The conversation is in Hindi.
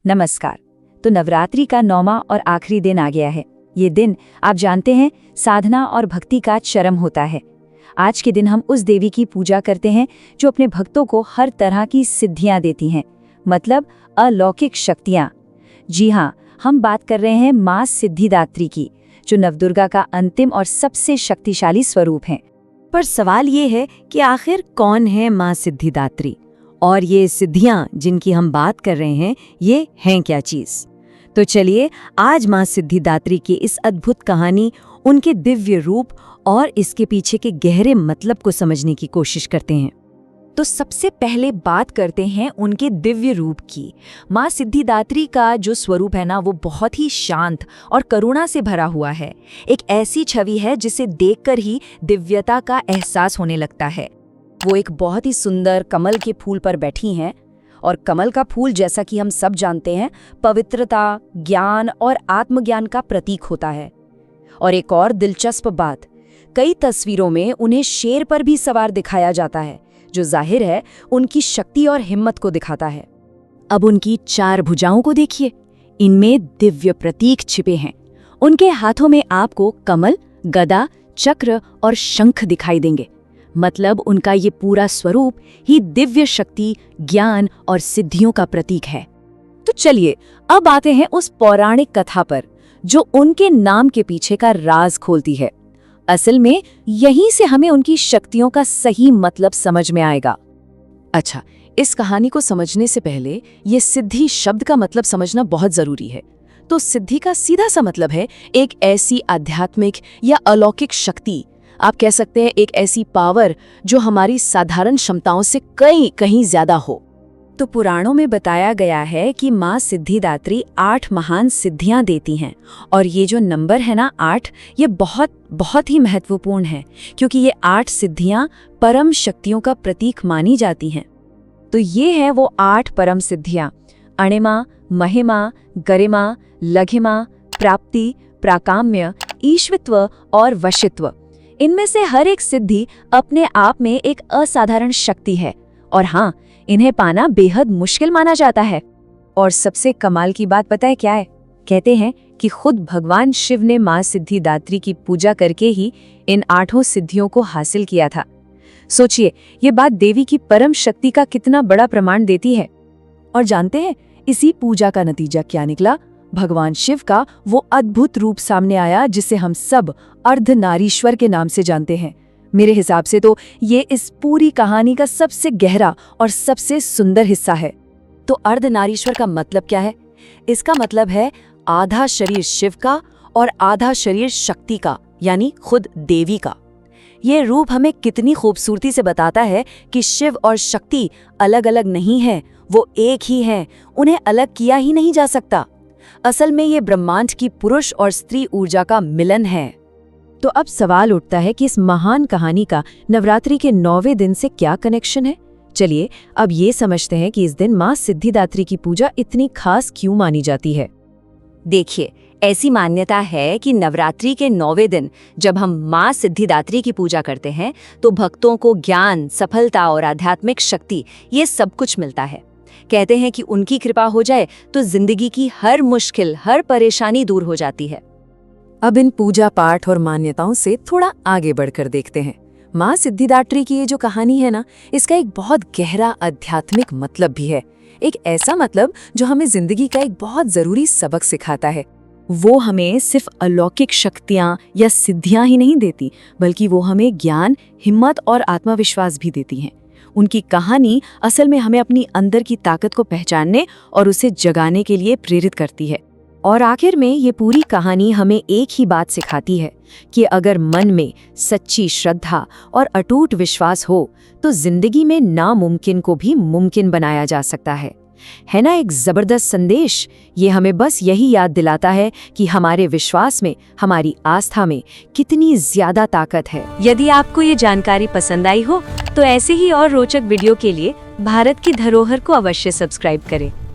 नमस्कार। तो नवरात्रि का 9वां और आखिरी दिन आ गया है। ये दिन आप जानते हैं साधना और भक्ति का चरम होता है। आज के दिन हम उस देवी की पूजा करते हैं जो अपने भक्तों को हर तरह की सिद्धियां देती हैं, मतलब अलौकिक शक्तियां। जी हाँ, हम बात कर रहे हैं माँ सिद्धिदात्री की, जो नवदुर्गा का अंतिम और सबसे शक्तिशाली स्वरूप हैं। पर सवाल ये है कि आखिर कौन है माँ सिद्धिदात्री, और ये सिद्धियां जिनकी हम बात कर रहे हैं ये हैं क्या चीज। तो चलिए आज माँ सिद्धिदात्री की इस अद्भुत कहानी, उनके दिव्य रूप और इसके पीछे के गहरे मतलब को समझने की कोशिश करते हैं। तो सबसे पहले बात करते हैं उनके दिव्य रूप की। माँ सिद्धिदात्री का जो स्वरूप है ना, वो बहुत ही शांत और करुणा से भरा हुआ है। एक ऐसी छवि है जिसे देखकर ही दिव्यता का एहसास होने लगता है। वो एक बहुत ही सुंदर कमल के फूल पर बैठी हैं, और कमल का फूल, जैसा कि हम सब जानते हैं, पवित्रता, ज्ञान और आत्मज्ञान का प्रतीक होता है। और एक और दिलचस्प बात, कई तस्वीरों में उन्हें शेर पर भी सवार दिखाया जाता है, जो जाहिर है उनकी शक्ति और हिम्मत को दिखाता है। अब उनकी 4 भुजाओं को देखिए, इनमें दिव्य प्रतीक छिपे हैं। उनके हाथों में आपको कमल, गदा, चक्र और शंख दिखाई देंगे। मतलब उनका ये पूरा स्वरूप ही दिव्य शक्ति, ज्ञान और सिद्धियों का प्रतीक है। तो चलिए अब आते हैं उस पौराणिक कथा पर, जो उनके नाम के पीछे का राज खोलती है। असल में यहीं से हमें उनकी शक्तियों का सही मतलब समझ में आएगा। अच्छा, इस कहानी को समझने से पहले ये सिद्धि शब्द का मतलब समझना बहुत जरूरी है। तो सिद्धि का सीधा सा मतलब है एक ऐसी आध्यात्मिक या अलौकिक शक्ति, आप कह सकते हैं एक ऐसी पावर जो हमारी साधारण क्षमताओं से कहीं ज्यादा हो। तो पुराणों में बताया गया है कि माँ सिद्धिदात्री 8 महान सिद्धियां देती हैं, और ये जो नंबर है ना 8, ये बहुत ही महत्वपूर्ण है, क्योंकि ये 8 सिद्धियां परम शक्तियों का प्रतीक मानी जाती हैं। तो ये हैं वो 8 परम सिद्धियां: अणिमा, महिमा, गरिमा, लघिमा, प्राप्ति, प्राकाम्य, ईश्वत्व और वशित्व। इनमें से हर एक सिद्धि अपने आप में एक असाधारण शक्ति है, और हाँ, इन्हें पाना बेहद मुश्किल माना जाता है। और सबसे कमाल की बात पता है क्या है? कहते हैं कि खुद भगवान शिव ने माँ सिद्धिदात्री की पूजा करके ही इन 8 सिद्धियों को हासिल किया था। सोचिए, ये बात देवी की परम शक्ति का कितना बड़ा प्रमाण देती है। और जानते हैं इसी पूजा का नतीजा क्या निकला? भगवान शिव का वो अद्भुत रूप सामने आया जिसे हम सब अर्धनारीश्वर के नाम से जानते हैं। मेरे हिसाब से तो ये इस पूरी कहानी का सबसे गहरा और सबसे सुंदर हिस्सा है। तो अर्धनारीश्वर का मतलब क्या है? इसका मतलब है आधा शरीर शिव का और आधा शरीर शक्ति का, यानी खुद देवी का। ये रूप हमें कितनी खूबसूरती से बताता है कि शिव और शक्ति अलग अलग नहीं है, वो एक ही हैं, उन्हें अलग किया ही नहीं जा सकता। असल में ये ब्रह्मांड की पुरुष और स्त्री ऊर्जा का मिलन है। तो अब सवाल उठता है कि इस महान कहानी का नवरात्रि के 9वें दिन से क्या कनेक्शन है। चलिए अब ये समझते हैं कि इस दिन माँ सिद्धिदात्री की पूजा इतनी खास क्यों मानी जाती है। देखिए, ऐसी मान्यता है कि नवरात्रि के 9वें दिन जब हम माँ सिद्धिदात्री की पूजा करते हैं, तो भक्तों को ज्ञान, सफलता और आध्यात्मिक शक्ति, ये सब कुछ मिलता है। कहते हैं कि उनकी कृपा हो जाए तो जिंदगी की हर मुश्किल, हर परेशानी दूर हो जाती है। अब इन पूजा पाठ और मान्यताओं से थोड़ा आगे बढ़कर देखते हैं। माँ सिद्धिदात्री की ये जो कहानी है ना, इसका एक बहुत गहरा आध्यात्मिक मतलब भी है। एक ऐसा मतलब जो हमें जिंदगी का एक बहुत जरूरी सबक सिखाता है। वो हमें सिर्फ अलौकिक शक्तियाँ या सिद्धियाँ ही नहीं देती, बल्कि वो हमें ज्ञान, हिम्मत और आत्मविश्वास भी देती हैं। उनकी कहानी असल में हमें अपनी अंदर की ताकत को पहचानने और उसे जगाने के लिए प्रेरित करती है। और आखिर में ये पूरी कहानी हमें एक ही बात सिखाती है कि अगर मन में सच्ची श्रद्धा और अटूट विश्वास हो, तो जिंदगी में नामुमकिन को भी मुमकिन बनाया जा सकता है ना एक जबरदस्त संदेश। ये हमें बस यही याद दिलाता है कि हमारे विश्वास में, हमारी आस्था में कितनी ज्यादा ताकत है। यदि आपको ये जानकारी पसंद आई हो, तो ऐसे ही और रोचक वीडियो के लिए भारत की धरोहर को अवश्य सब्सक्राइब करें।